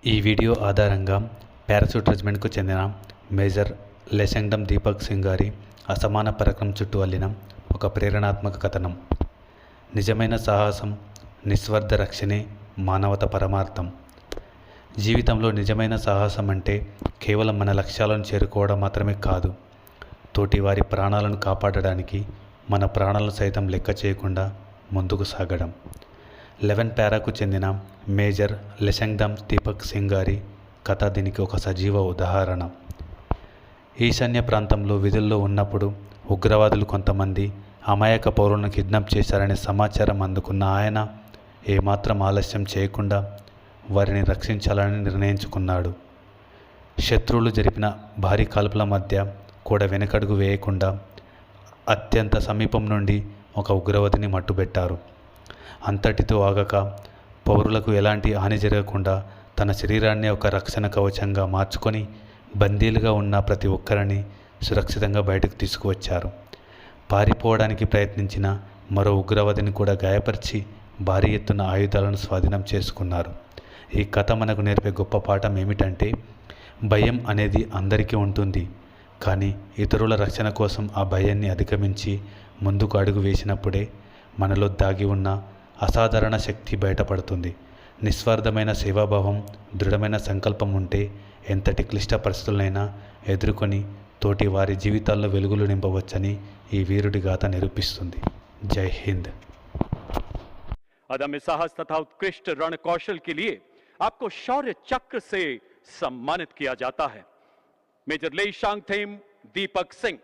ఈ వీడియో ఆధారంగా పారాచూట్ రెజిమెంట్కు చెందిన మేజర్ లెసెంగ్డమ్ దీపక్ సింగ్ గారి అసమాన పరాక్రమం చుట్టూ అల్లిన ఒక ప్రేరణాత్మక కథనం. నిజమైన సాహసం, నిస్వార్థ రక్షణే మానవత పరమార్థం. జీవితంలో నిజమైన సాహసం అంటే కేవలం మన లక్ష్యాలను చేరుకోవడం మాత్రమే కాదు, తోటివారి ప్రాణాలను కాపాడడానికి మన ప్రాణాలను సైతం లెక్క చేయకుండా ముందుకు సాగడం. 11 పారాకు చెందిన మేజర్ లెసెంగ్డమ్ దీపక్ సింగ్ గారి కథ దీనికి ఒక సజీవ ఉదాహరణ. ఈశాన్య ప్రాంతంలో విధుల్లో ఉన్నప్పుడు ఉగ్రవాదులు కొంతమంది అమాయక పౌరులను కిడ్నాప్ చేశారనే సమాచారం అందుకున్న ఆయన ఏమాత్రం ఆలస్యం చేయకుండా వారిని రక్షించాలని నిర్ణయించుకున్నాడు. శత్రువులు జరిపిన భారీ కాల్పుల మధ్య కూడా వెనకడుగు వేయకుండా అత్యంత సమీపం నుండి ఒక ఉగ్రవాదిని మట్టుబెట్టారు. అంతటితో ఆగక పౌరులకు ఎలాంటి హాని జరగకుండా తన శరీరాన్ని ఒక రక్షణ కవచంగా మార్చుకొని బందీలుగా ఉన్న ప్రతి ఒక్కరిని సురక్షితంగా బయటకు తీసుకువచ్చారు. పారిపోవడానికి ప్రయత్నించిన మరో ఉగ్రవాదిని కూడా గాయపరిచి భారీ ఎత్తున ఆయుధాలను స్వాధీనం చేసుకున్నారు. ఈ కథ మనకు నేర్పే గొప్ప పాఠం ఏమిటంటే, భయం అనేది అందరికీ ఉంటుంది, కానీ ఇతరుల రక్షణ కోసం ఆ భయాన్ని అధిగమించి ముందుకు అడుగు వేసినప్పుడే మనలో దాగి ఉన్న అసాధారణ శక్తి బయటపడుతుంది. నిస్వార్థమైన సేవాభావం, దృఢమైన సంకల్పం ఉంటే ఎంతటి క్లిష్ట పరిస్థితులైనా ఎదుర్కొని తోటి వారి జీవితాల్లో వెలుగులు నింపవచ్చని ఈ వీరుడి గాథ నిరూపిస్తుంది. జై హింద్. अदम्य साहस तथा उत्कृष्ट रण कौशल के लिए आपको शौर्य चक्र से सम्मानित किया जाता है। मेजर लेशांगथेम दीपक सिंह।